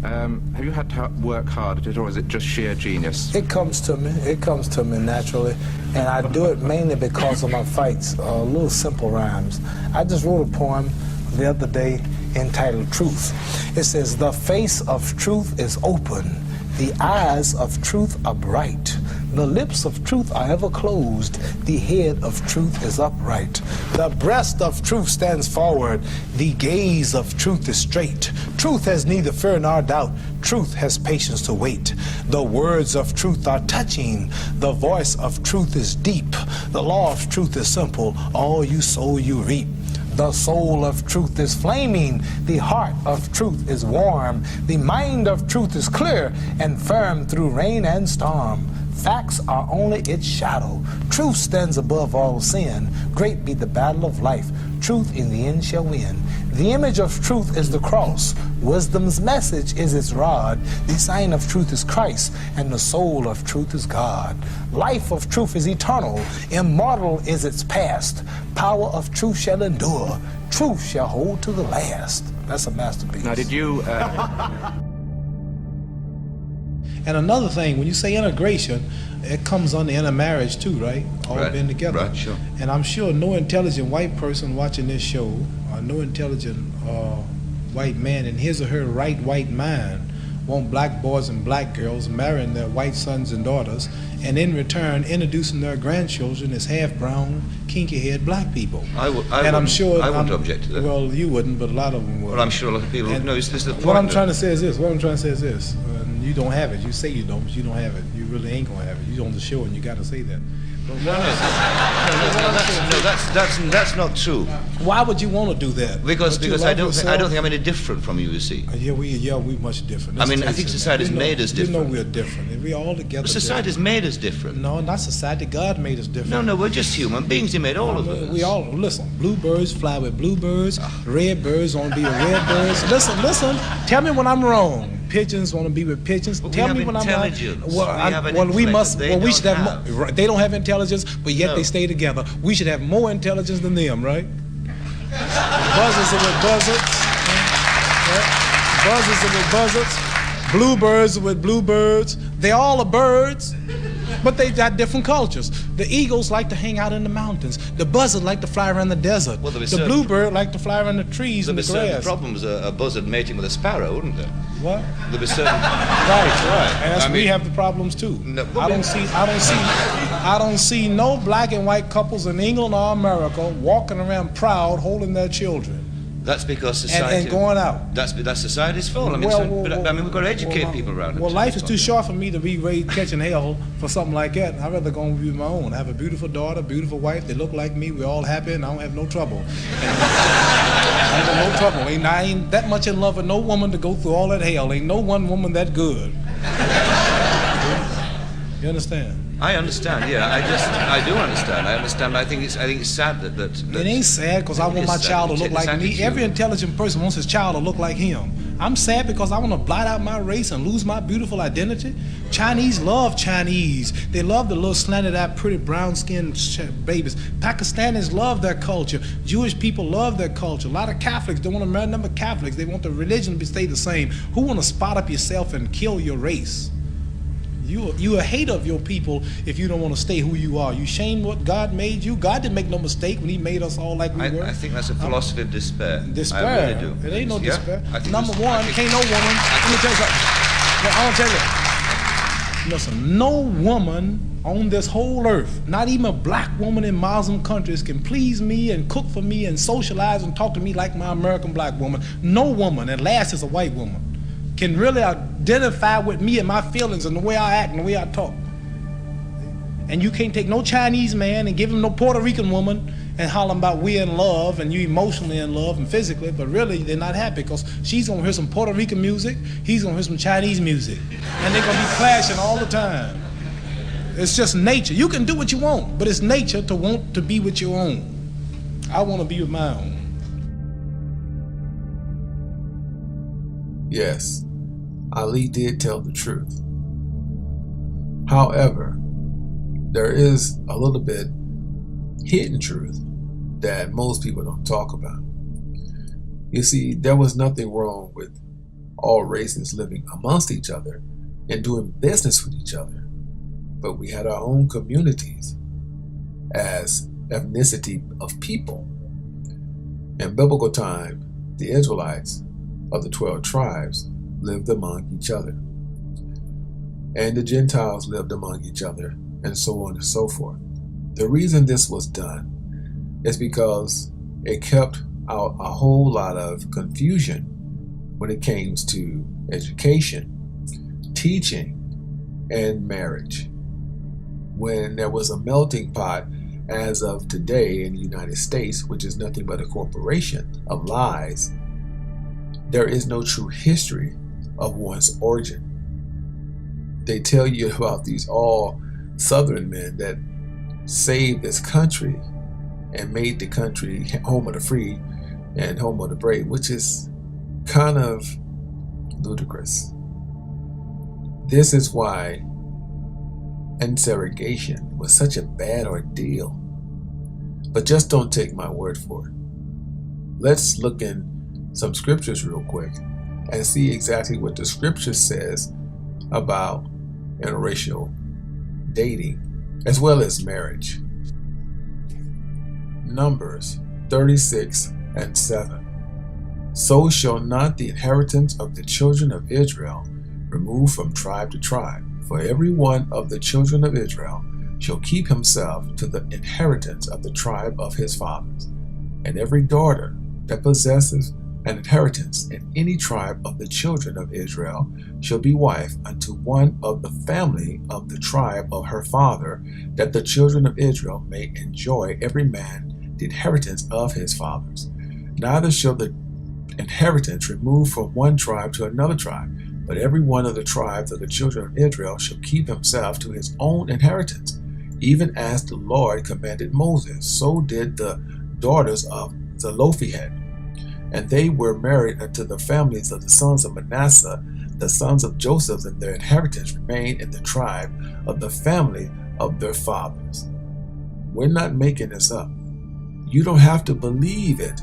Have you had to work hard at it, or is it just sheer genius? It comes to me. It comes to me naturally. And I do it mainly because of my fights, little simple rhymes. I just wrote a poem the other day entitled Truth. It says, the face of truth is open. The eyes of truth are bright. The lips of truth are ever closed. The head of truth is upright. The breast of truth stands forward. The gaze of truth is straight. Truth has neither fear nor doubt. Truth has patience to wait. The words of truth are touching. The voice of truth is deep. The law of truth is simple. All you sow, you reap. The soul of truth is flaming. The heart of truth is warm. The mind of truth is clear and firm through rain and storm. Facts are only its shadow. Truth stands above all sin. Great be the battle of life. Truth in the end shall win. The image of truth is the cross. Wisdom's message is its rod. The sign of truth is Christ, and the soul of truth is God. Life of truth is eternal. Immortal is its past. Power of truth shall endure. Truth shall hold to the last. That's a masterpiece. Now, did you... And another thing, when you say integration, it comes under intermarriage too, right? All right. Being together. Right, sure. And I'm sure no intelligent white person watching this show, or no intelligent white man in his or her right white mind, want black boys and black girls marrying their white sons and daughters, and in return introducing their grandchildren as half-brown, kinky-haired black people. I wouldn't object to that. Well, you wouldn't, but a lot of them would. Well, I'm sure a lot of people know. This is the point. What I'm trying to say is this. You don't have it. You say you don't, but you don't have it. You really ain't gonna have it. You're on the show, and you got to say that. That's not true. Why would you want to do that? Because I don't think I'm any different from you. You see. We much different. I think society's made us different. You know we're different. We all together. Society's made us different. No, not society. God made us different. No, we're just human beings. He made all of us. We all listen. Bluebirds fly with bluebirds. Red birds want to be with red birds. Listen. Tell me when I'm wrong. Pigeons want to be with pigeons. Tell me when I'm right. We should have more. They don't have intelligence, but yet they stay together. We should have more intelligence than them, right? Buzzards are with buzzards. Right? Buzzards are with buzzards. Bluebirds are with bluebirds. They all are birds, but they got different cultures. The eagles like to hang out in the mountains. The buzzard like to fly around the desert. Well, the bluebird like to fly around the trees and the grass. There'd be certain problems a buzzard mating with a sparrow, wouldn't there? What? There'd be certain... Right. And we have the problems too. No, I don't see no black and white couples in England or America walking around proud holding their children. That's because society... And going out. That's society's fault. We've got to educate people around it. Well, life is too short for me to be raised catching hell for something like that. I'd rather go and be my own. I have a beautiful daughter, beautiful wife. They look like me. We're all happy, and I don't have no trouble. I ain't got no trouble. I ain't that much in love with no woman to go through all that hell. Ain't no one woman that good. You understand? I understand, yeah. I do understand. I understand. I think it's sad that it ain't sad because I want my child to look like me. Every intelligent person wants his child to look like him. I'm sad because I want to blot out my race and lose my beautiful identity. Chinese love Chinese. They love the little slanted-eyed, pretty brown-skinned babies. Pakistanis love their culture. Jewish people love their culture. A lot of Catholics don't want to marry number Catholics. They want the religion to stay the same. Who want to spot up yourself and kill your race? You a hater of your people if you don't want to stay who you are. You shame what God made you. God didn't make no mistake when he made us all like we were. I think that's a philosophy of despair. Despair? I really do. It ain't no despair. Number one, can't no woman. Let me tell you something. I want to tell you. Listen, no woman on this whole earth, not even a black woman in Muslim countries, can please me and cook for me and socialize and talk to me like my American black woman. No woman, at last is a white woman, can really identify with me and my feelings and the way I act and the way I talk. And you can't take no Chinese man and give him no Puerto Rican woman and holler about we in love and you emotionally in love and physically, but really they're not happy because she's gonna hear some Puerto Rican music, he's gonna hear some Chinese music, and they're gonna be clashing all the time. It's just nature. You can do what you want, but it's nature to want to be with your own. I want to be with my own. Yes, Ali did tell the truth. However, there is a little bit hidden truth that most people don't talk about. You see, there was nothing wrong with all races living amongst each other and doing business with each other. But we had our own communities as ethnicity of people. In biblical time, the Israelites of the 12 tribes lived among each other. And the Gentiles lived among each other, and so on and so forth. The reason this was done is because it kept out a whole lot of confusion when it came to education, teaching, and marriage. When there was a melting pot as of today in the United States, which is nothing but a corporation of lies, there is no true history of one's origin. They tell you about these all Southern men that saved this country and made the country home of the free and home of the brave, which is kind of ludicrous. This is why interrogation was such a bad ordeal. But just don't take my word for it. Let's look in some scriptures real quick and see exactly what the scripture says about interracial dating as well as marriage. Numbers 36:7. So shall not the inheritance of the children of Israel remove from tribe to tribe, for every one of the children of Israel shall keep himself to the inheritance of the tribe of his fathers. And every daughter that possesses an inheritance in any tribe of the children of Israel shall be wife unto one of the family of the tribe of her father, that the children of Israel may enjoy every man the inheritance of his fathers. Neither shall the inheritance remove from one tribe to another tribe, but every one of the tribes of the children of Israel shall keep himself to his own inheritance, even as the Lord commanded Moses. So did the daughters of Zelophehad. And they were married unto the families of the sons of Manasseh, the sons of Joseph, and their inheritance remained in the tribe of the family of their fathers. We're not making this up. You don't have to believe it,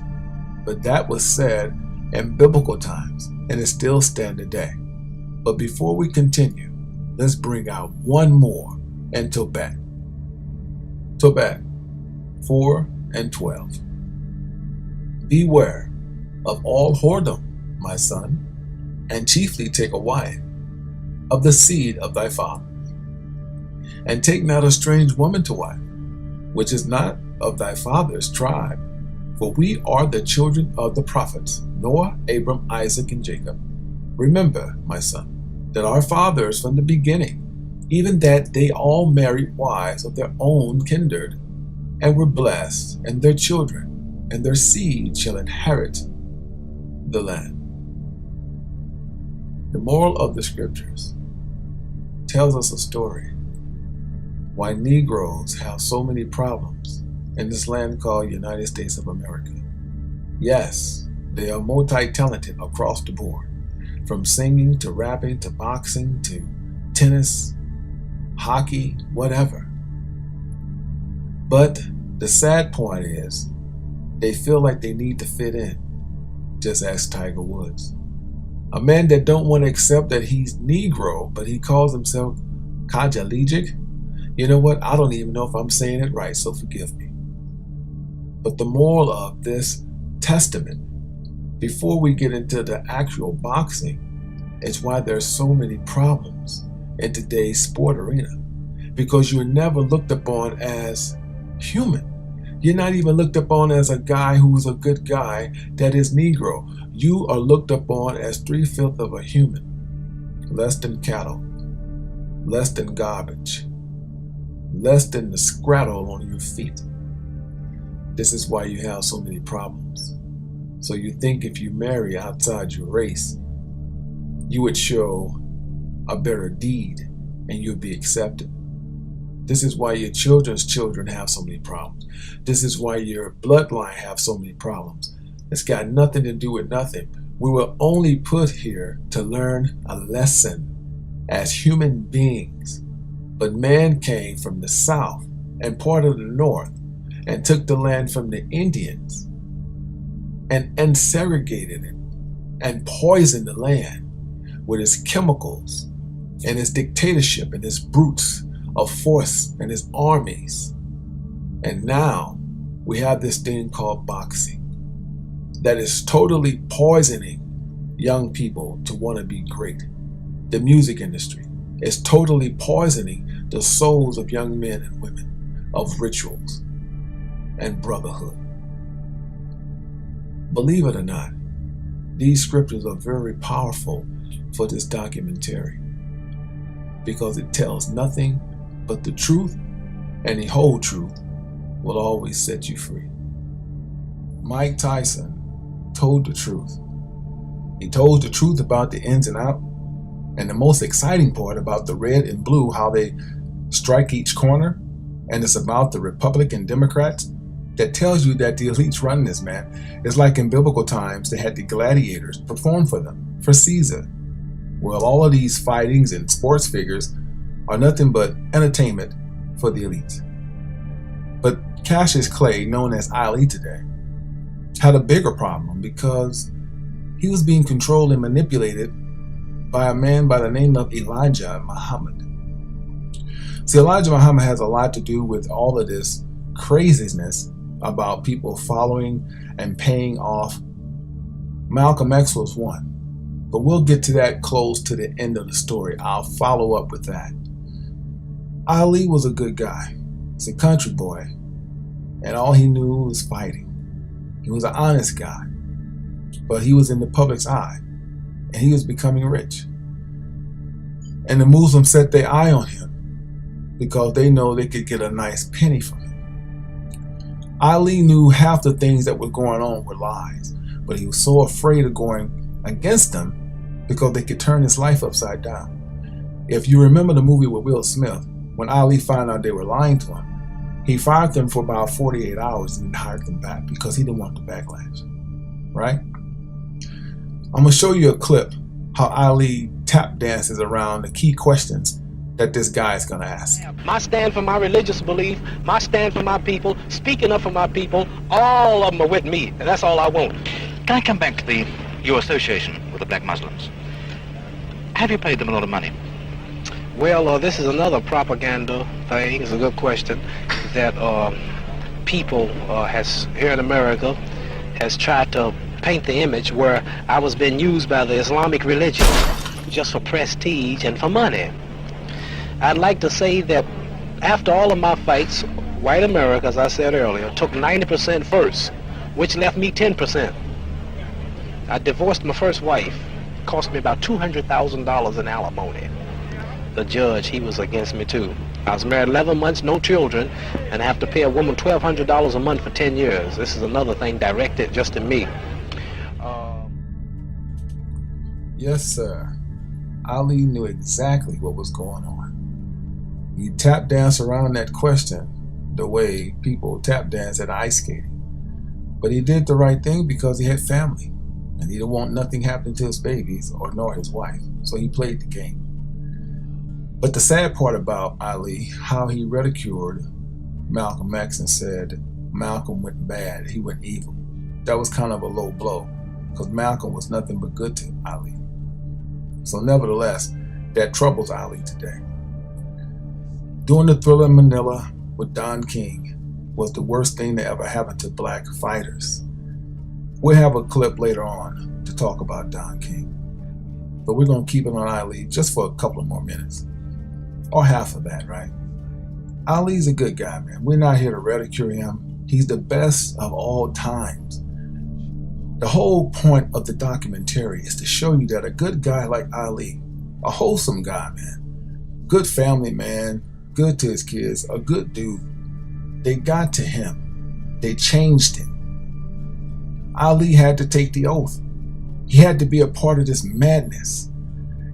but that was said in biblical times, and it still stands today. But before we continue, let's bring out one more in Tobit. Tobit 4:12. Beware of all whoredom, my son, and chiefly take a wife of the seed of thy fathers. And take not a strange woman to wife, which is not of thy father's tribe, for we are the children of the prophets, Noah, Abram, Isaac, and Jacob. Remember, my son, that our fathers from the beginning, even that they all married wives of their own kindred, and were blessed, and their children and their seed shall inherit the land. The moral of the scriptures tells us a story why Negroes have so many problems in this land called United States of America. Yes, they are multi-talented across the board, from singing to rapping to boxing to tennis, hockey, whatever. But the sad point is they feel like they need to fit in. Just ask Tiger Woods. A man that don't want to accept that he's Negro, but he calls himself quadrilegic. You know what? I don't even know if I'm saying it right, so forgive me. But the moral of this testament, before we get into the actual boxing, is why there's so many problems in today's sport arena. Because you're never looked upon as human. You're not even looked upon as a guy who's a good guy that is Negro. You are looked upon as 3/5 of a human. Less than cattle. Less than garbage. Less than the scrattle on your feet. This is why you have so many problems. So you think if you marry outside your race, you would show a better deed and you'll be accepted. This is why your children's children have so many problems. This is why your bloodline have so many problems. It's got nothing to do with nothing. We were only put here to learn a lesson as human beings. But man came from the south and part of the north and took the land from the Indians and segregated it and poisoned the land with his chemicals and his dictatorship and his brutes of force and his armies. And now we have this thing called boxing that is totally poisoning young people to want to be great. The music industry is totally poisoning the souls of young men and women of rituals and brotherhood. Believe it or not, these scriptures are very powerful for this documentary because it tells nothing but the truth, and the whole truth will always set you free. Mike Tyson told the truth. He told the truth about the ins and out, and the most exciting part about the red and blue, how they strike each corner, and it's about the Republican Democrats. That tells you that the elites run this, man. It's like in biblical times, they had the gladiators perform for them, for Caesar. Well, all of these fightings and sports figures are nothing but entertainment for the elites. But Cassius Clay, known as Ali today, had a bigger problem because he was being controlled and manipulated by a man by the name of Elijah Muhammad. See, Elijah Muhammad has a lot to do with all of this craziness about people following and paying off. Malcolm X was one, but we'll get to that close to the end of the story. I'll follow up with that. Ali was a good guy. He's a country boy, and all he knew was fighting. He was an honest guy, but he was in the public's eye, and he was becoming rich. And the Muslims set their eye on him because they know they could get a nice penny from him. Ali knew half the things that were going on were lies, but he was so afraid of going against them because they could turn his life upside down. If you remember the movie with Will Smith, when Ali found out they were lying to him, he fired them for about 48 hours and then hired them back because he didn't want the backlash, right? I'm going to show you a clip how Ali tap dances around the key questions that this guy is going to ask. My stand for my religious belief, my stand for my people, speaking up for my people, all of them are with me, and that's all I want. Can I come back to your association with the black Muslims? Have you paid them a lot of money? Well, this is another propaganda thing. It's a good question that people has here in America has tried to paint the image where I was being used by the Islamic religion just for prestige and for money. I'd like to say that after all of my fights, white America, as I said earlier, took 90% first, which left me 10%. I divorced my first wife. It cost me about $200,000 in alimony. The judge, he was against me too. I was married 11 months, no children, and I have to pay a woman $1,200 a month for 10 years. This is another thing directed just to me. Yes, sir. Ali knew exactly what was going on. He tap danced around that question the way people tap dance at ice skating. But he did the right thing because he had family, and he didn't want nothing happening to his babies or nor his wife, so he played the game. But the sad part about Ali, how he ridiculed Malcolm X and said Malcolm went bad, he went evil. That was kind of a low blow because Malcolm was nothing but good to Ali. So nevertheless, that troubles Ali today. Doing the Thriller in Manila with Don King was the worst thing that ever happened to black fighters. We'll have a clip later on to talk about Don King, but we're going to keep it on Ali just for a couple of more minutes, or half of that, right? Ali's a good guy, man. We're not here to ridicule him. He's the best of all times. The whole point of the documentary is to show you that a good guy like Ali, a wholesome guy, man, good family man, good to his kids, a good dude, they got to him. They changed him. Ali had to take the oath. He had to be a part of this madness.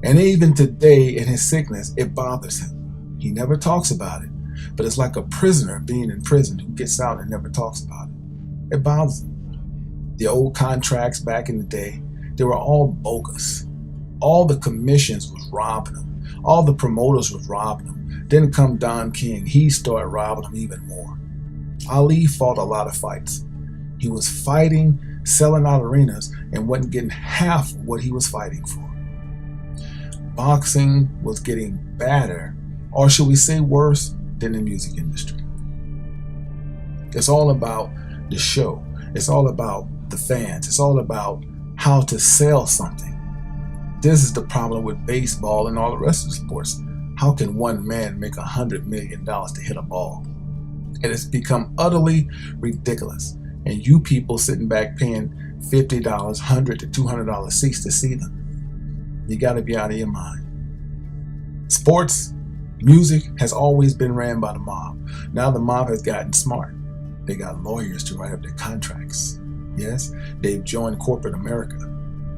And even today in his sickness, it bothers him. He never talks about it, but it's like a prisoner being in prison who gets out and never talks about it. It bothers him. The old contracts back in the day, they were all bogus. All the commissions was robbing them. All the promoters was robbing them. Then come Don King, he started robbing them even more. Ali fought a lot of fights. He was fighting, selling out arenas, and wasn't getting half of what he was fighting for. boxing was getting badder, or should we say worse, than the music industry. It's all about the show. It's all about the fans. It's all about how to sell something. This is the problem with baseball and all the rest of the sports. How can one man make $100 million to hit a ball? It has become utterly ridiculous. And you people sitting back paying $50, $100 to $200 seats to see them. You got to be out of your mind. Sports, music has always been ran by the mob. Now the mob has gotten smart. They got lawyers to write up their contracts. Yes, they've joined corporate America.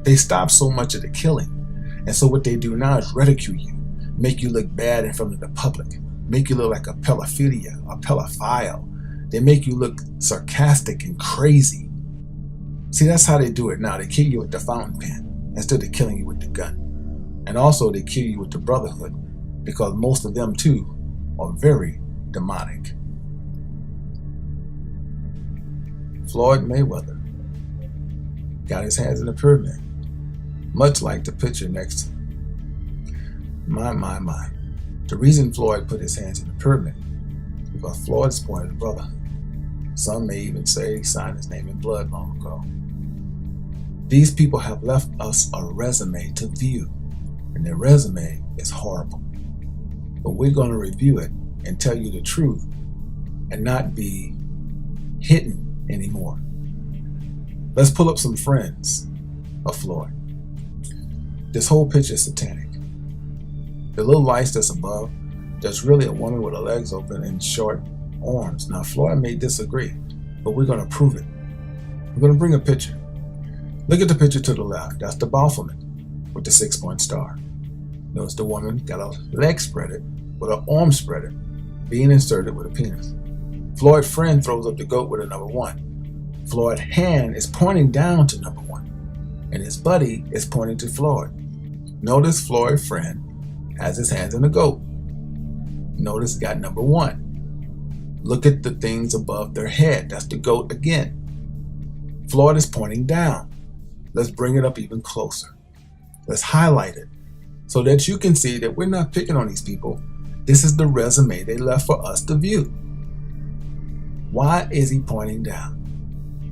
They stopped so much of the killing. And so what they do now is ridicule you, make you look bad in front of the public, make you look like a pedophilia, a pedophile. They make you look sarcastic and crazy. See, that's how they do it now. They kill you with the fountain pen instead of killing you with the gun. And also they kill you with the brotherhood, because most of them too are very demonic. Floyd Mayweather got his hands in the pyramid, much like the picture next to him. My. The reason Floyd put his hands in the pyramid is because Floyd supported the brotherhood. Some may even say he signed his name in blood long ago. These people have left us a resume to view, and their resume is horrible. But we're going to review it and tell you the truth and not be hidden anymore. Let's pull up some friends of Floyd. This whole picture is satanic. The little lights that's above, there's really a woman with her legs open and short arms. Now Floyd may disagree, but we're going to prove it. We're going to bring a picture. Look at the picture to the left. That's the Baphomet with the 6-point star. Notice the woman got a leg spreaded with her arm spreaded, being inserted with a penis. Floyd's friend throws up the goat with a number 1. Floyd's hand is pointing down to number 1, and his buddy is pointing to Floyd. Notice Floyd's friend has his hands in the goat. Notice got number 1. Look at the things above their head. That's the goat again. Floyd is pointing down. Let's bring it up even closer. Let's highlight it so that you can see that we're not picking on these people. This is the resume they left for us to view. Why is he pointing down?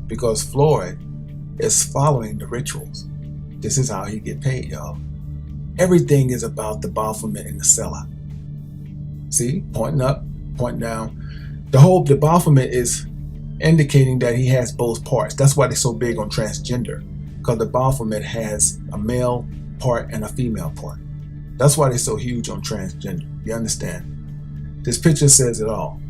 Because Floyd is following the rituals. This is how he get paid, y'all. Everything is about the Baphomet and the sellout. See, pointing up, pointing down. The Baphomet is indicating that he has both parts. That's why they're so big on transgender, because the Baphomet has a male part and a female part. That's why they're so huge on transgender. You understand? This picture says it all.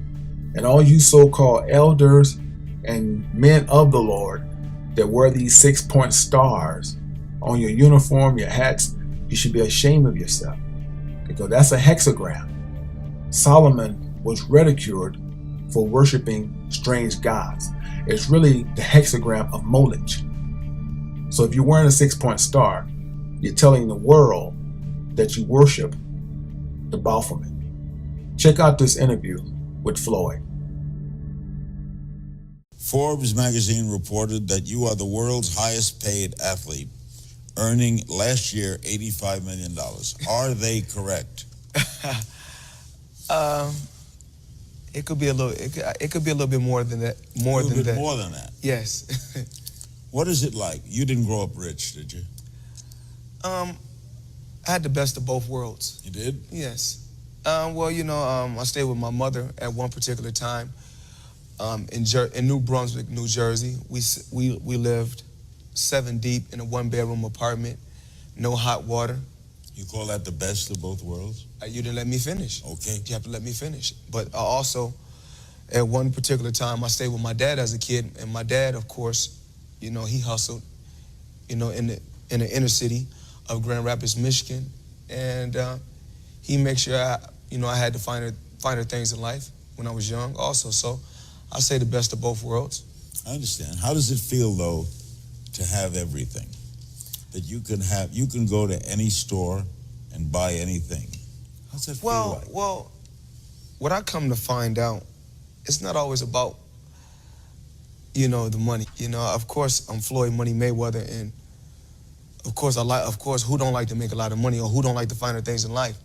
And all you so-called elders and men of the Lord that wear these 6-point stars on your uniform, your hats, you should be ashamed of yourself, because that's a hexagram. Solomon was ridiculed for worshiping strange gods. It's really the hexagram of Moloch. So if you're wearing a 6-point star, you're telling the world that you worship the Baphomet. Check out this interview with Floyd. Forbes magazine reported that you are the world's highest paid athlete, earning last year $85 million. Are they correct? It could be a little. It could be a little bit more than that. More than that. Yes. What is it like? You didn't grow up rich, did you? I had the best of both worlds. You did? Yes. Well, you know, I stayed with my mother at one particular time in New Brunswick, New Jersey. We lived 7 deep in a 1-bedroom apartment, no hot water. You call that the best of both worlds? You didn't let me finish. Okay. You have to let me finish. But also, at one particular time, I stayed with my dad as a kid, and my dad, of course, you know, he hustled, you know, in the inner city of Grand Rapids, Michigan, and he made sure I had to finer things in life when I was young, also. So, I say the best of both worlds. I understand. How does it feel though to have everything? That you can go to any store and buy anything. How's that feel like? Well, what I come to find out, it's not always about, you know, the money. You know, of course, I'm Floyd Money Mayweather, and Of course, who don't like to make a lot of money or who don't like the finer things in life?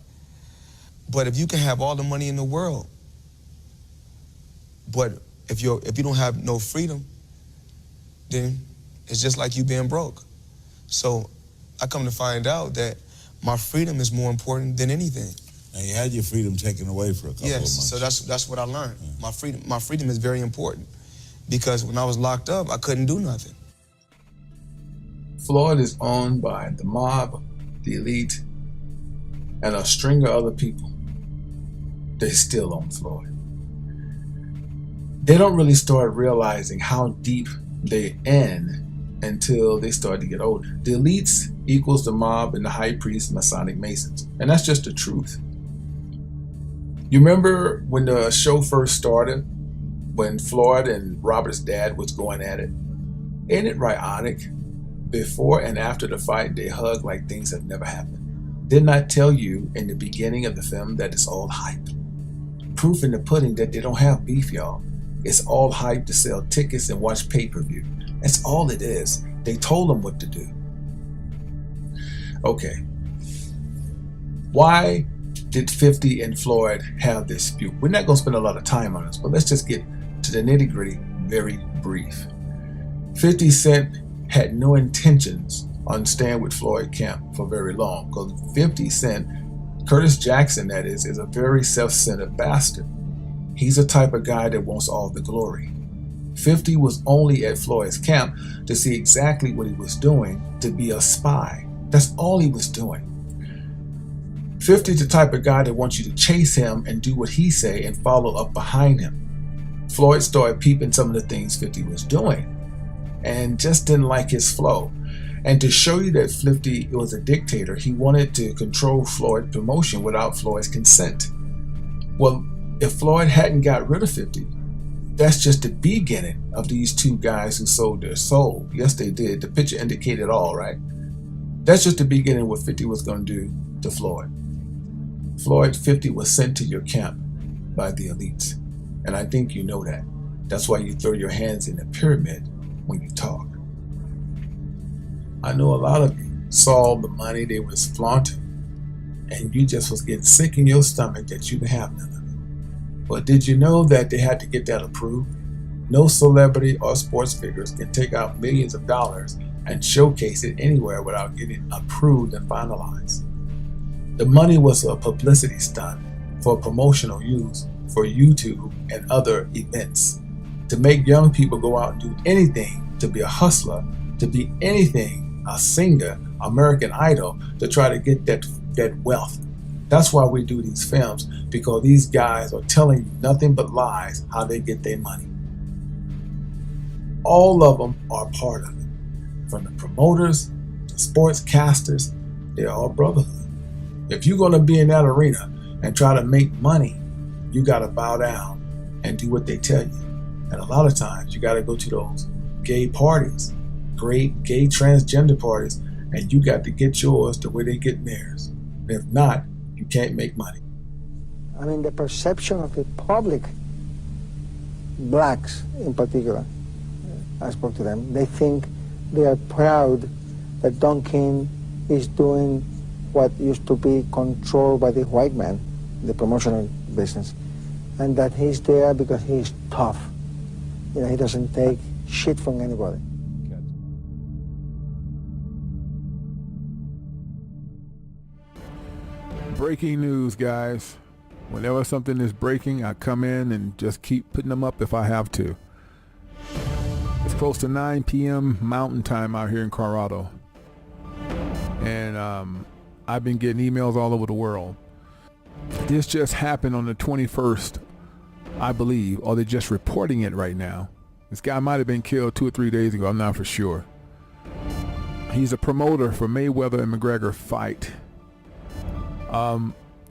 But if you can have all the money in the world, but if you don't have no freedom, then it's just like you being broke. So I come to find out that my freedom is more important than anything. And you had your freedom taken away for a couple of months. Yes, so that's what I learned. Yeah. My freedom is very important because when I was locked up, I couldn't do nothing. Floyd is owned by the mob, the elite, and a string of other people. They still own Floyd. They don't really start realizing how deep they in until they start to get older. The elites equals the mob and the high priests, Masonic Masons. And that's just the truth. You remember when the show first started, when Floyd and Robert's dad was going at it? Ain't it ironic? Before and after the fight, they hug like things have never happened. Didn't I tell you in the beginning of the film that it's all hype? Proof in the pudding that they don't have beef, y'all. It's all hype to sell tickets and watch pay-per-view. That's all it is. They told them what to do. Okay. Why did 50 and Floyd have this dispute? We're not going to spend a lot of time on this, but let's just get to the nitty-gritty very brief. 50 Cent had no intentions on staying with Floyd Camp for very long because 50 Cent, Curtis Jackson that is a very self-centered bastard. He's the type of guy that wants all the glory. 50 was only at Floyd's camp to see exactly what he was doing, to be a spy. That's all he was doing. 50's the type of guy that wants you to chase him and do what he say and follow up behind him. Floyd started peeping some of the things 50 was doing and just didn't like his flow. And to show you that 50 was a dictator, he wanted to control Floyd's promotion without Floyd's consent. Well, if Floyd hadn't got rid of 50, that's just the beginning of these two guys who sold their soul. Yes, they did. The picture indicated all, right? That's just the beginning of what 50 was going to do to Floyd. Floyd, 50 was sent to your camp by the elites. And I think you know that. That's why you throw your hands in the pyramid when you talk. I know a lot of you saw the money they was flaunting, and you just was getting sick in your stomach that you didn't have none of it. But did you know that they had to get that approved? No celebrity or sports figures can take out millions of dollars and showcase it anywhere without getting approved and finalized. The money was a publicity stunt for promotional use for YouTube and other events, to make young people go out and do anything, to be a hustler, to be anything, a singer, American Idol, to try to get that wealth. That's why we do these films, because these guys are telling you nothing but lies how they get their money. All of them are part of it. From the promoters, the sportscasters, they're all brotherhood. If you're going to be in that arena and try to make money, you got to bow down and do what they tell you. And a lot of times you got to go to those gay parties, great gay transgender parties, and you got to get yours the way they get theirs. And if not, you can't make money. I mean, the perception of the public, blacks in particular, I spoke to them, they think they are proud that Don King is doing what used to be controlled by the white man, the promotional business, and that he's there because he's tough. You know, he doesn't take shit from anybody. Breaking news, guys. Whenever something is breaking, I come in and just keep putting them up if I have to. It's close to 9 p.m. Mountain Time out here in Colorado. And I've been getting emails all over the world. This just happened on the 21st, I believe, or they're just reporting it right now. This guy might have been killed 2 or 3 days ago. I'm not for sure. He's a promoter for Mayweather and McGregor fight.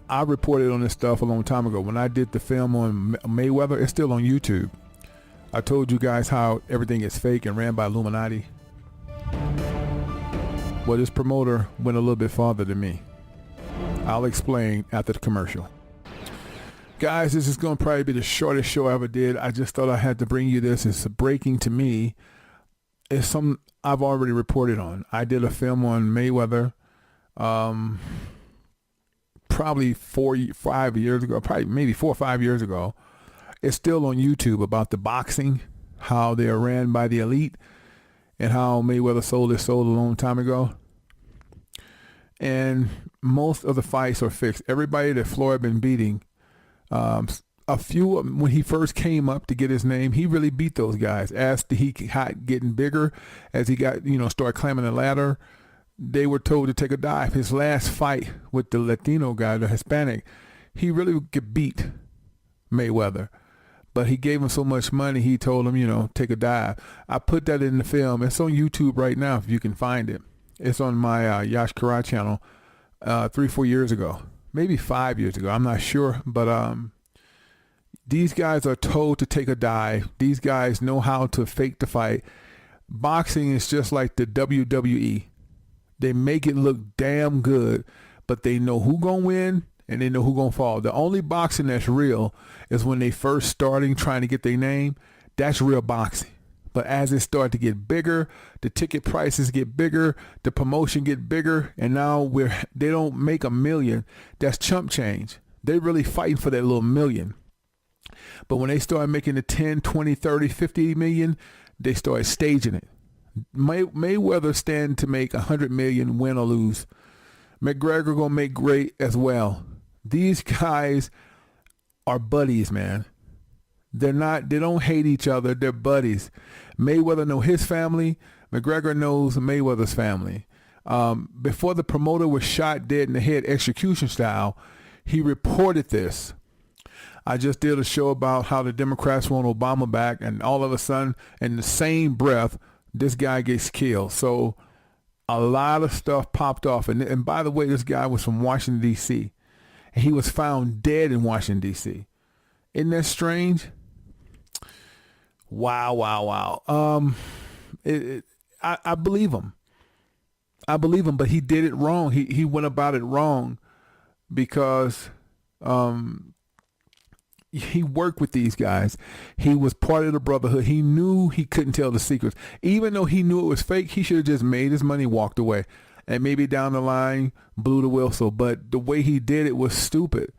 I reported on this stuff a long time ago. When I did the film on Mayweather, it's still on YouTube. I told you guys how everything is fake and ran by Illuminati. Well, this promoter went a little bit farther than me. I'll explain after the commercial. Guys, this is going to probably be the shortest show I ever did. I just thought I had to bring you this. It's breaking to me. It's some I've already reported on. I did a film on Mayweather probably 5 years ago, probably maybe 4 or 5 years ago. It's still on YouTube about the boxing, how they are ran by the elite, and how Mayweather sold his soul a long time ago. And most of the fights are fixed. Everybody that Floyd been beating, a few of them, when he first came up to get his name, he really beat those guys. As he got getting bigger, as he got, started climbing the ladder, they were told to take a dive. His last fight with the Latino guy, the Hispanic, he really could beat Mayweather. But he gave him so much money, he told him, take a dive. I put that in the film. It's on YouTube right now if you can find it. It's on my Yash Qaraah channel 3-4 years ago. Maybe 5 years ago. I'm not sure. But these guys are told to take a dive. These guys know how to fake the fight. Boxing is just like the WWE. They make it look damn good, but they know who gonna win and they know who gonna fall. The only boxing that's real is when they first starting trying to get their name. That's real boxing. But as it started to get bigger, the ticket prices get bigger, the promotion get bigger, and now they don't make $1 million. That's chump change. They really fighting for that little million. But when they start making the 10, 20, 30, 50 million, they start staging it. Mayweather stand to make 100 million, win or lose. McGregor gonna make great as well. These guys are buddies, man. They don't hate each other. They're buddies. Mayweather know his family. McGregor knows Mayweather's family. Before the promoter was shot dead in the head, execution style, he reported this. I just did a show about how the Democrats want Obama back, and all of a sudden, in the same breath, this guy gets killed. So a lot of stuff popped off. And by the way, this guy was from Washington, D.C. And he was found dead in Washington, D.C. Isn't that strange? Wow. I believe him. But he did it wrong. He went about it wrong because he worked with these guys. He was part of the brotherhood. He knew he couldn't tell the secrets. Even though he knew it was fake, he should have just made his money, walked away, and maybe down the line blew the whistle. But the way he did it was stupid.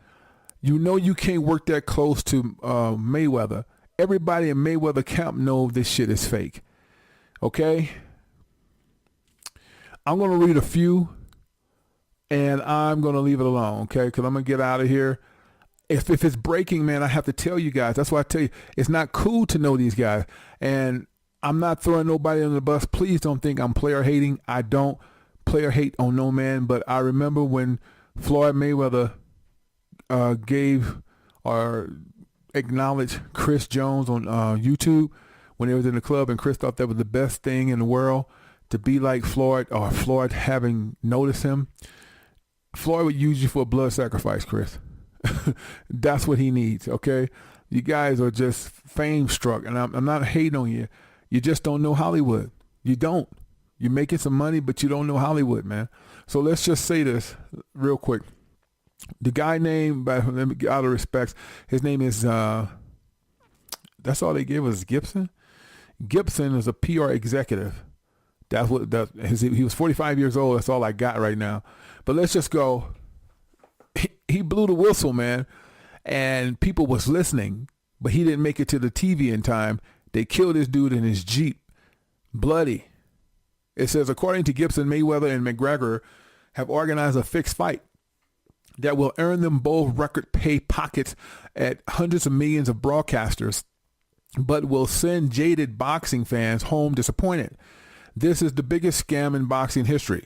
You can't work that close to Mayweather. Everybody in Mayweather camp know this shit is fake. Okay? I'm going to read a few, and I'm going to leave it alone, okay? Because I'm going to get out of here. If it's breaking, man, I have to tell you guys. That's why I tell you, it's not cool to know these guys. And I'm not throwing nobody under the bus. Please don't think I'm player hating. I don't player hate on no man. But I remember when Floyd Mayweather gave or acknowledged Chris Jones on YouTube when he was in the club, and Chris thought that was the best thing in the world to be like Floyd, or Floyd having noticed him. Floyd would use you for a blood sacrifice, Chris. That's what he needs, okay? You guys are just fame struck, and I'm not hating on you. You just don't know Hollywood. You don't. You're making some money, but you don't know Hollywood, man. So let's just say this real quick. The guy named, out of respects, his name is, that's all they gave us, Gibson. Gibson is a PR executive. He was 45 years old. That's all I got right now. But let's just go. He blew the whistle, man, and people was listening, but he didn't make it to the TV in time. They killed this dude in his Jeep, bloody. It says, according to Gibson, Mayweather and McGregor have organized a fixed fight that will earn them both record pay pockets at hundreds of millions of broadcasters, but will send jaded boxing fans home disappointed. This is the biggest scam in boxing history.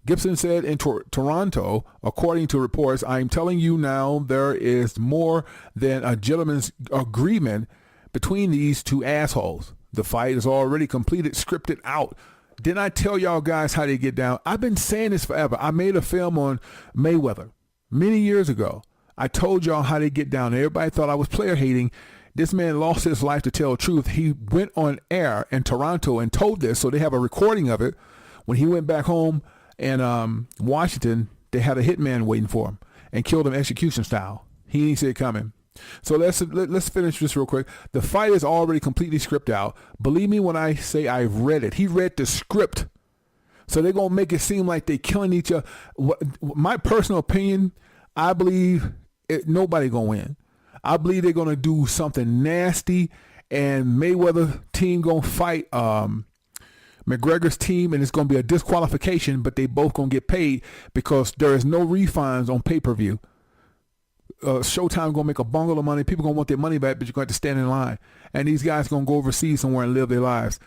Gibson said in Toronto, according to reports, I'm telling you now, there is more than a gentleman's agreement between these two assholes. The fight is already completed, scripted out. Didn't I tell y'all guys how they get down? I've been saying this forever. I made a film on Mayweather many years ago. I told y'all how they get down. Everybody thought I was player hating. This man lost his life to tell the truth. He went on air in Toronto and told this, so they have a recording of it. When he went back home in Washington, they had a hitman waiting for him and killed him execution style. He didn't see it coming. So let's finish this real quick. The fight is already completely scripted out. Believe me when I say I've read it. He read the script. So they're going to make it seem like they're killing each other. My personal opinion, I believe nobody going to win. I believe they're going to do something nasty, and Mayweather team going to fight McGregor's team, and it's going to be a disqualification, but they both going to get paid because there is no refunds on pay-per-view. Showtime gonna make a bungle of money. People gonna want their money back, but you're going to have to stand in line. And these guys gonna go overseas somewhere and live their lives.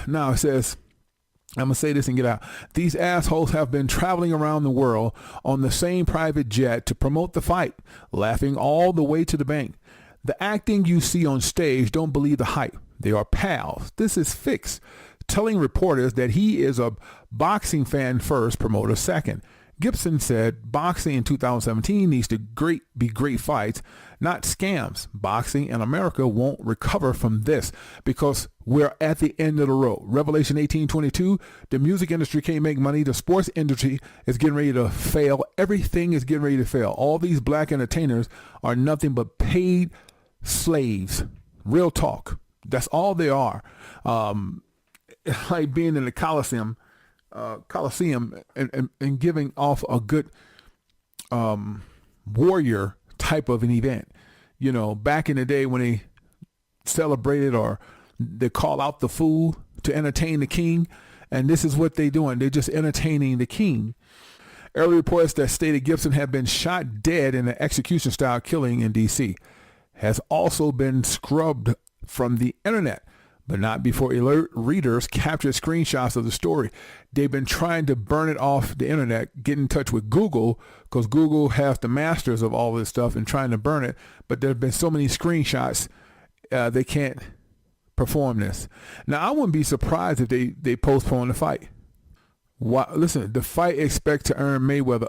Now it says, I'm gonna say this and get out. These assholes have been traveling around the world on the same private jet to promote the fight, laughing all the way to the bank. The acting you see on stage, don't believe the hype. They are pals. This is fixed. Telling reporters that he is a boxing fan first, promoter second. Gibson said boxing in 2017 needs to be great fights, not scams. Boxing in America won't recover from this because we're at the end of the road. Revelation 18:22, the music industry can't make money. The sports industry is getting ready to fail. Everything is getting ready to fail. All these black entertainers are nothing but paid slaves. Real talk. That's all they are. Like being in the Coliseum and giving off a good warrior type of an event. You know, back in the day when they celebrated or they call out the fool to entertain the king, and this is what they're doing. They're just entertaining the king. Early reports that stated Gibson had been shot dead in an execution-style killing in D.C. has also been scrubbed from the internet, but not before alert readers captured screenshots of the story. They've been trying to burn it off the internet, get in touch with Google, because Google has the masters of all this stuff and trying to burn it. But there have been so many screenshots, they can't perform this. Now, I wouldn't be surprised if they postpone the fight. Listen, the fight expect to earn Mayweather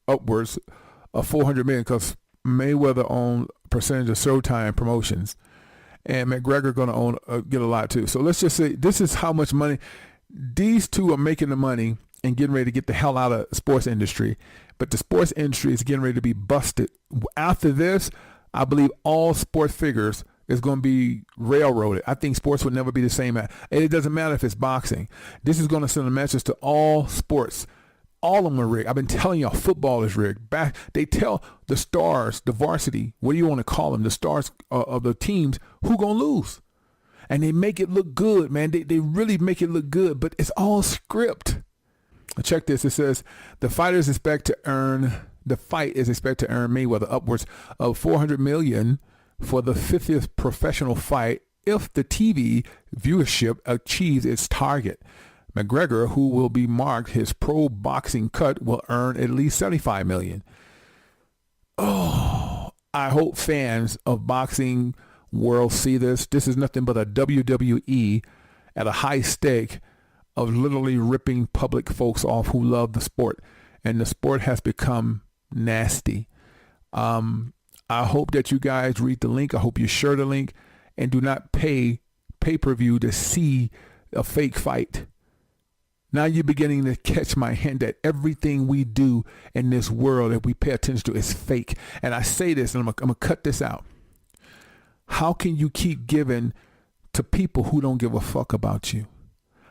upwards of $400 million because Mayweather owns percentage of Showtime Promotions. And McGregor going to get a lot too. So let's just say this is how much money these two are making the money and getting ready to get the hell out of the sports industry. But the sports industry is getting ready to be busted. After this, I believe all sports figures is going to be railroaded. I think sports will never be the same. And it doesn't matter if it's boxing. This is going to send a message to all sports. All of them are rigged. I've been telling y'all, football is rigged. They tell the stars, the varsity, what do you want to call them, the stars of the teams, who gonna lose. And they make it look good, man. They really make it look good, but it's all script. Check this. It says the fight is expected to earn Mayweather upwards of $400 million for the 50th professional fight if the TV viewership achieves its target. McGregor, who will be marked his pro boxing cut, will earn at least $75 million. Oh, I hope fans of boxing world see this. This is nothing but a WWE at a high stake of literally ripping public folks off who love the sport. And the sport has become nasty. I hope that you guys read the link. I hope you share the link and do not pay pay-per-view to see a fake fight. Now you're beginning to catch my hint that everything we do in this world that we pay attention to is fake. And I say this, and I'm going to cut this out. How can you keep giving to people who don't give a fuck about you?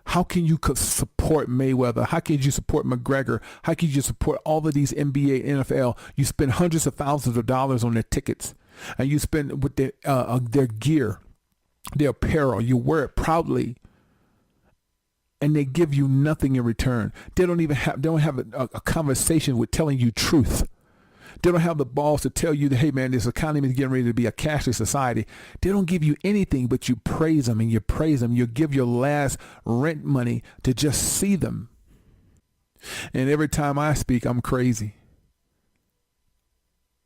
How can you support Mayweather? How can you support McGregor? How can you support all of these NBA, NFL? You spend hundreds of thousands of dollars on their tickets, and you spend with their gear, their apparel. You wear it proudly. And they give you nothing in return. They don't have a conversation with telling you truth. They don't have the balls to tell you that, hey man, this economy is getting ready to be a cashless society. They don't give you anything, but you praise them and you praise them. You give your last rent money to just see them. And every time I speak, I'm crazy.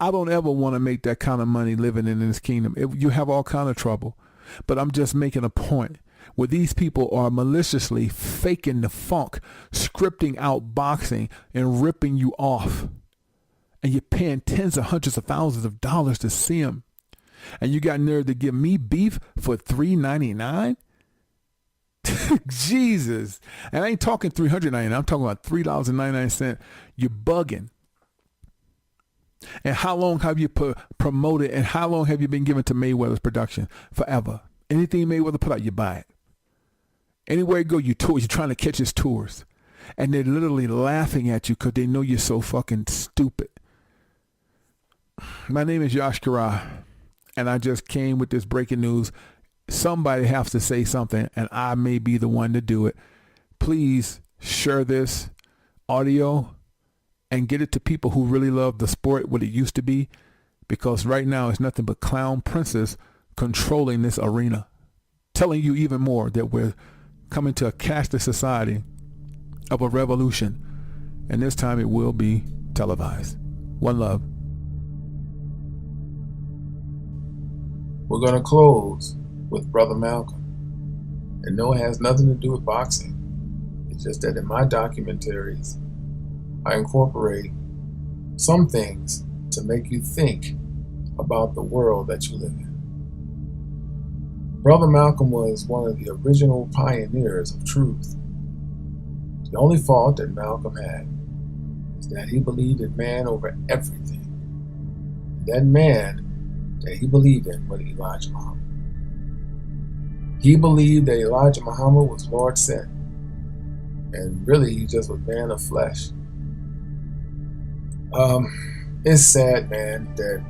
I don't ever want to make that kind of money living in this kingdom. You have all kind of trouble. But I'm just making a point. Where these people are maliciously faking the funk, scripting out boxing and ripping you off. And you're paying tens of hundreds of thousands of dollars to see them. And you got nerve to give me beef for $3.99? Jesus. And I ain't talking $3.99. I'm talking about $3.99. You're bugging. And how long have you promoted, and how long have you been given to Mayweather's production? Forever. Anything Mayweather put out, you buy it. Anywhere you go, you tour. You're trying to catch his tours. And they're literally laughing at you because they know you're so fucking stupid. My name is Yash Qaraah, and I just came with this breaking news. Somebody has to say something, and I may be the one to do it. Please share this audio and get it to people who really love the sport, what it used to be, because right now it's nothing but clown princes controlling this arena, telling you even more that we're coming to a cashless society of a revolution, and this time it will be televised. One love. We're going to close with Brother Malcolm. And no, it has nothing to do with boxing. It's just that in my documentaries, I incorporate some things to make you think about the world that you live in. Brother Malcolm was one of the original pioneers of truth. The only fault that Malcolm had is that he believed in man over everything. That man that he believed in was Elijah Muhammad. He believed that Elijah Muhammad was Lord sent, and really he just was man of flesh. It's sad, man, that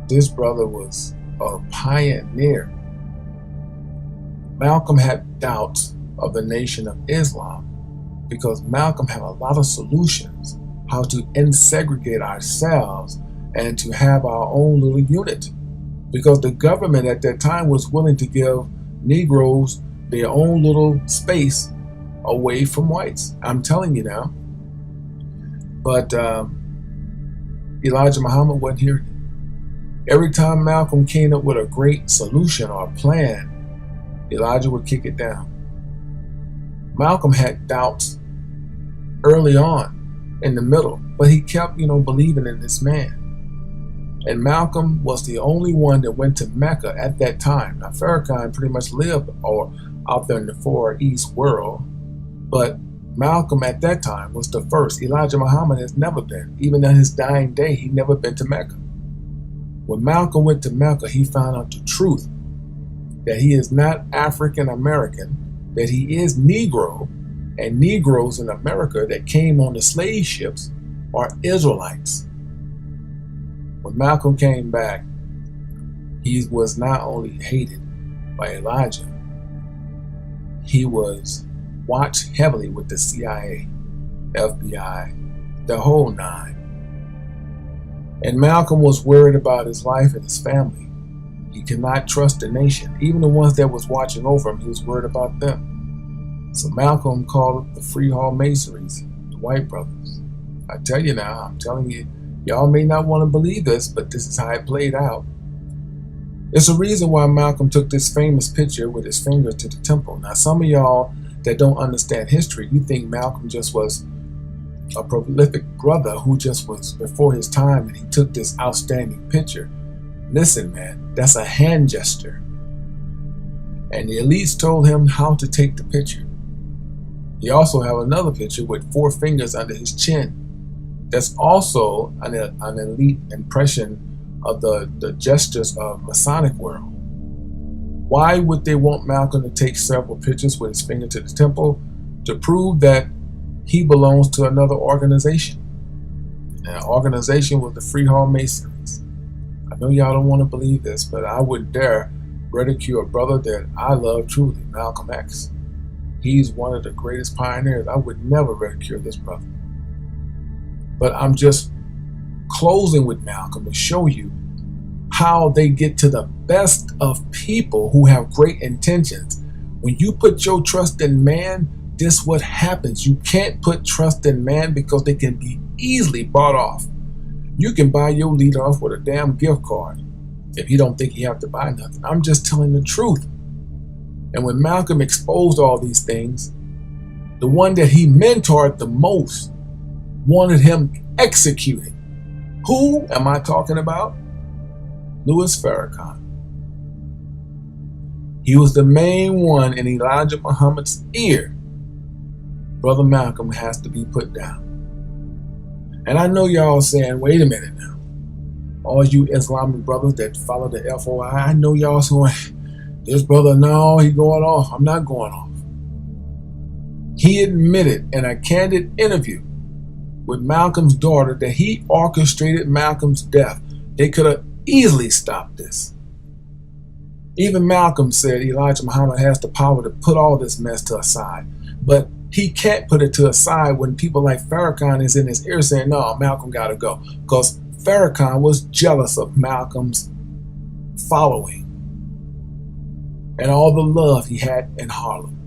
this brother was a pioneer. Malcolm had doubts of the Nation of Islam because Malcolm had a lot of solutions how to segregate ourselves and to have our own little unit, because the government at that time was willing to give Negroes their own little space away from whites. I'm telling you now. But Elijah Muhammad wasn't hearing it. Every time Malcolm came up with a great solution or plan, Elijah would kick it down. Malcolm had doubts early on, in the middle, but he kept, believing in this man. And Malcolm was the only one that went to Mecca at that time. Now, Farrakhan pretty much lived out there in the Far East world, but Malcolm at that time was the first. Elijah Muhammad has never been. Even on his dying day, he'd never been to Mecca. When Malcolm went to Mecca, he found out the truth, that he is not African American, that he is Negro, and Negroes in America that came on the slave ships are Israelites. When Malcolm came back, he was not only hated by Elijah, he was watched heavily with the CIA, FBI, the whole nine. And Malcolm was worried about his life and his family. He could not trust the nation. Even the ones that was watching over him, he was worried about them. So Malcolm called up the Freemasons, the white brothers. I tell you now, I'm telling you, y'all may not want to believe this, but this is how it played out. It's a reason why Malcolm took this famous picture with his finger to the temple. Now, some of y'all that don't understand history, you think Malcolm just was a prolific brother who just was before his time and he took this outstanding picture. Listen, man, that's a hand gesture. And the elites told him how to take the picture. He also have another picture with 4 fingers under his chin. That's also an elite impression of the gestures of Masonic world. Why would they want Malcolm to take several pictures with his finger to the temple? To prove that he belongs to another organization. And the organization was the Freemasons. I know y'all don't want to believe this, but I wouldn't dare ridicule a brother that I love truly, Malcolm X. He's one of the greatest pioneers. I would never ridicule this brother. But I'm just closing with Malcolm to show you how they get to the best of people who have great intentions. When you put your trust in man, this what happens. You can't put trust in man because they can be easily bought off. You can buy your leader off with a damn gift card if you don't think you have to buy nothing. I'm just telling the truth. And when Malcolm exposed all these things, the one that he mentored the most wanted him executed. Who am I talking about? Louis Farrakhan. He was the main one in Elijah Muhammad's ear. Brother Malcolm has to be put down. And I know y'all saying, wait a minute now. All you Islamic brothers that follow the FOI, I know y'all going, this brother, no, he going off. I'm not going off. He admitted in a candid interview with Malcolm's daughter that he orchestrated Malcolm's death. They could have easily stopped this. Even Malcolm said Elijah Muhammad has the power to put all this mess to aside. But he can't put it to aside when people like Farrakhan is in his ear saying, no, Malcolm got to go. Because Farrakhan was jealous of Malcolm's following and all the love he had in Harlem.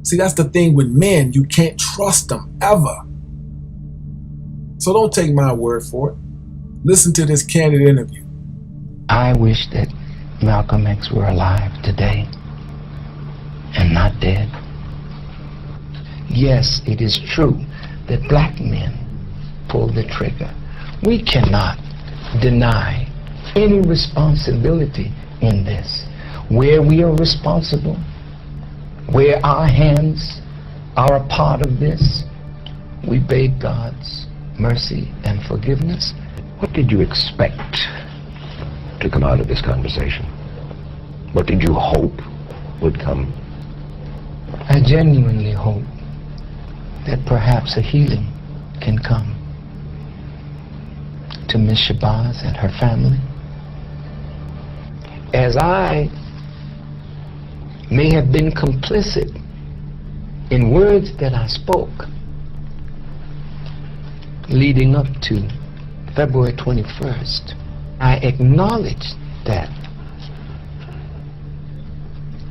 See, that's the thing with men. You can't trust them ever. So don't take my word for it. Listen to this candid interview. I wish that Malcolm X were alive today and not dead. Yes, it is true that black men pull the trigger. We cannot deny any responsibility in this. Where we are responsible, where our hands are a part of this, we beg God's mercy and forgiveness. What did you expect to come out of this conversation? What did you hope would come? I genuinely hope that perhaps a healing can come to Miss Shabazz and her family. As I may have been complicit in words that I spoke leading up to February 21st, I acknowledge that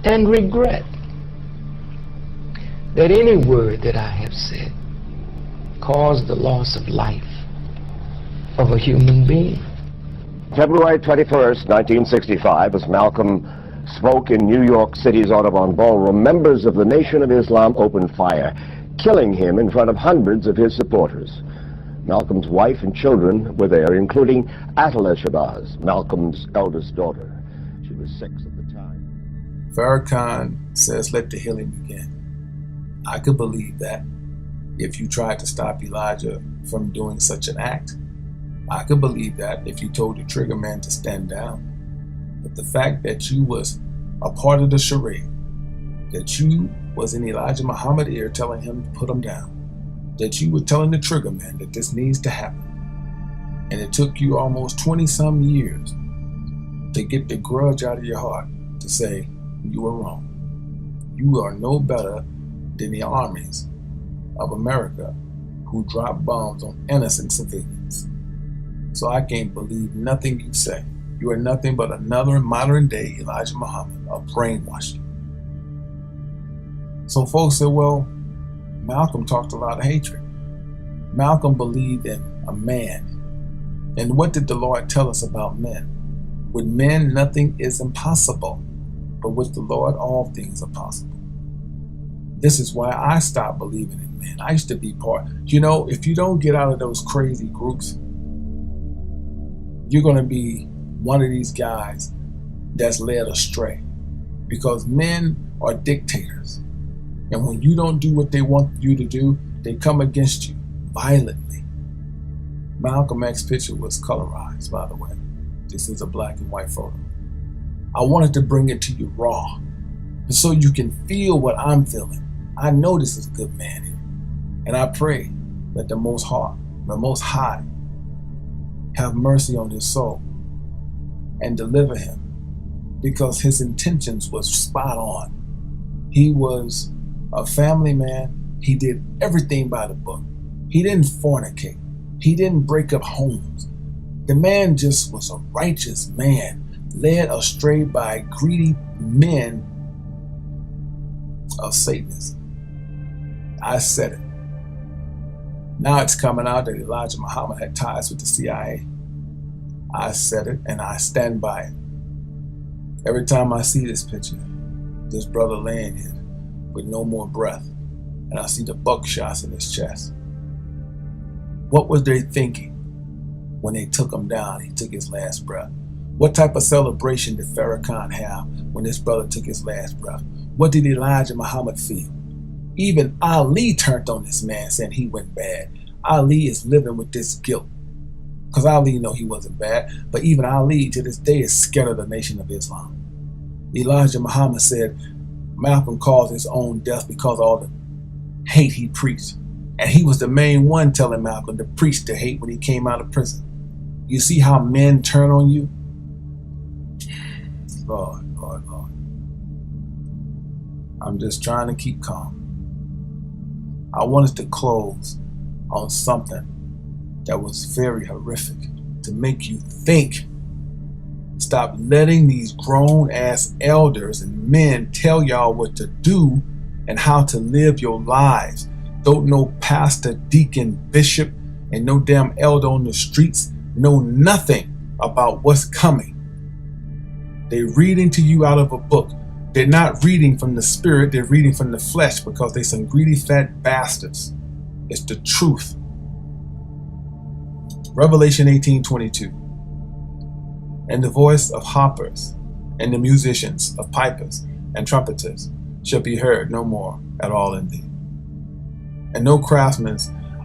and regret that any word that I have said caused the loss of life of a human being. February 21st, 1965, as Malcolm spoke in New York City's Audubon Ballroom, members of the Nation of Islam opened fire, killing him in front of hundreds of his supporters. Malcolm's wife and children were there, including Atala Shabazz, Malcolm's eldest daughter. She was 6 at the time. Farrakhan says, let the healing begin. I could believe that if you tried to stop Elijah from doing such an act. I could believe that if you told the trigger man to stand down. But the fact that you was a part of the charade, that you was in Elijah Muhammad's ear telling him to put him down, that you were telling the trigger man that this needs to happen, and it took you almost 20-some years to get the grudge out of your heart to say you were wrong. You are no better than the armies of America who drop bombs on innocent civilians. So I can't believe nothing you say. You are nothing but another modern-day Elijah Muhammad, a brainwasher. So folks said, well, Malcolm talked a lot of hatred. Malcolm believed in a man. And what did the Lord tell us about men? With men, nothing is impossible, but with the Lord, all things are possible. This is why I stopped believing in men. I used to be part. You know, if you don't get out of those crazy groups, you're going to be one of these guys that's led astray, because men are dictators. And when you don't do what they want you to do, they come against you violently. Malcolm X's picture was colorized, by the way. This is a black and white photo. I wanted to bring it to you raw, so you can feel what I'm feeling. I know this is a good man here. And I pray that the Most High, have mercy on his soul and deliver him, because his intentions was spot on. He was a family man. He did everything by the book. He didn't fornicate. He didn't break up homes. The man just was a righteous man, led astray by greedy men of Satanism. I said it. Now it's coming out that Elijah Muhammad had ties with the CIA. I said it, and I stand by it. Every time I see this picture, this brother laying here with no more breath, and I see the buckshots in his chest. What was they thinking when they took him down? He took his last breath. What type of celebration did Farrakhan have when this brother took his last breath? What did Elijah Muhammad feel? Even Ali turned on this man, saying he went bad. Ali is living with this guilt. Because Ali know he wasn't bad, but even Ali to this day is scared of the Nation of Islam. Elijah Muhammad said Malcolm caused his own death because of all the hate he preached. And he was the main one telling Malcolm to preach the hate when he came out of prison. You see how men turn on you? Lord. I'm just trying to keep calm. I wanted to close on something that was very horrific to make you think. Stop letting these grown-ass elders and men tell y'all what to do and how to live your lives. Don't no pastor, deacon, bishop, and no damn elder on the streets know nothing about what's coming. They're reading to you out of a book. They're not reading from the spirit, they're reading from the flesh because they're some greedy fat bastards. It's the truth. Revelation 18:22. And the voice of harpers and the musicians, of pipers and trumpeters shall be heard no more at all in thee. And no craftsman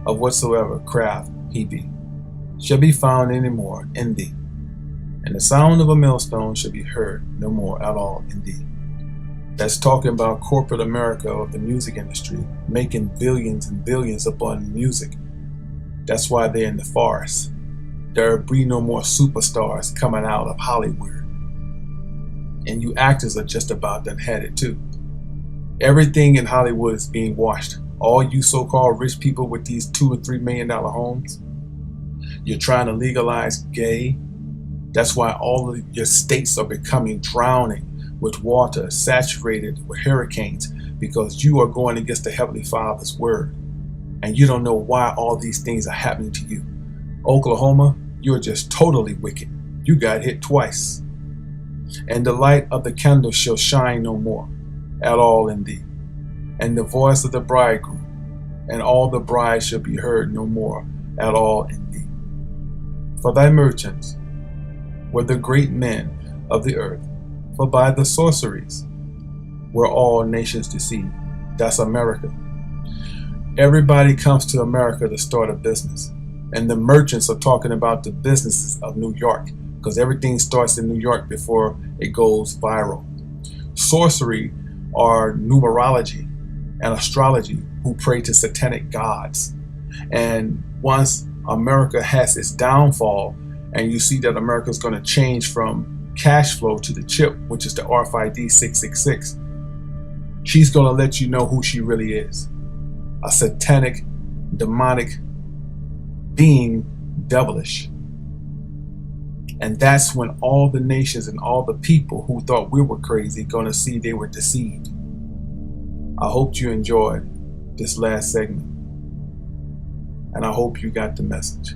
of whatsoever craft he be shall be found any more in thee. And the sound of a millstone shall be heard no more at all in thee. That's talking about corporate America of the music industry, making billions and billions upon music. That's why they're in the forest. There'll be no more superstars coming out of Hollywood. And you actors are just about done had it too. Everything in Hollywood is being washed. All you so-called rich people with these $2 and $3 million homes, you're trying to legalize gay. That's why all of your states are becoming drowning with water, saturated with hurricanes, because you are going against the Heavenly Father's word. And you don't know why all these things are happening to you. Oklahoma, you're just totally wicked. You got hit twice. And the light of the candle shall shine no more at all in thee. And the voice of the bridegroom and all the bride shall be heard no more at all in thee. For thy merchants were the great men of the earth, for by the sorceries were all nations deceived. That's America. Everybody comes to America to start a business. And the merchants are talking about the businesses of New York, because everything starts in New York before it goes viral. Sorcery are numerology and astrology who pray to satanic gods. And once America has its downfall, and you see that America is going to change from cash flow to the chip, which is the RFID 666, she's going to let you know who she really is. A satanic, demonic being, devilish. And that's when all the nations and all the people who thought we were crazy going to see they were deceived. I hope you enjoyed this last segment, and I hope you got the message.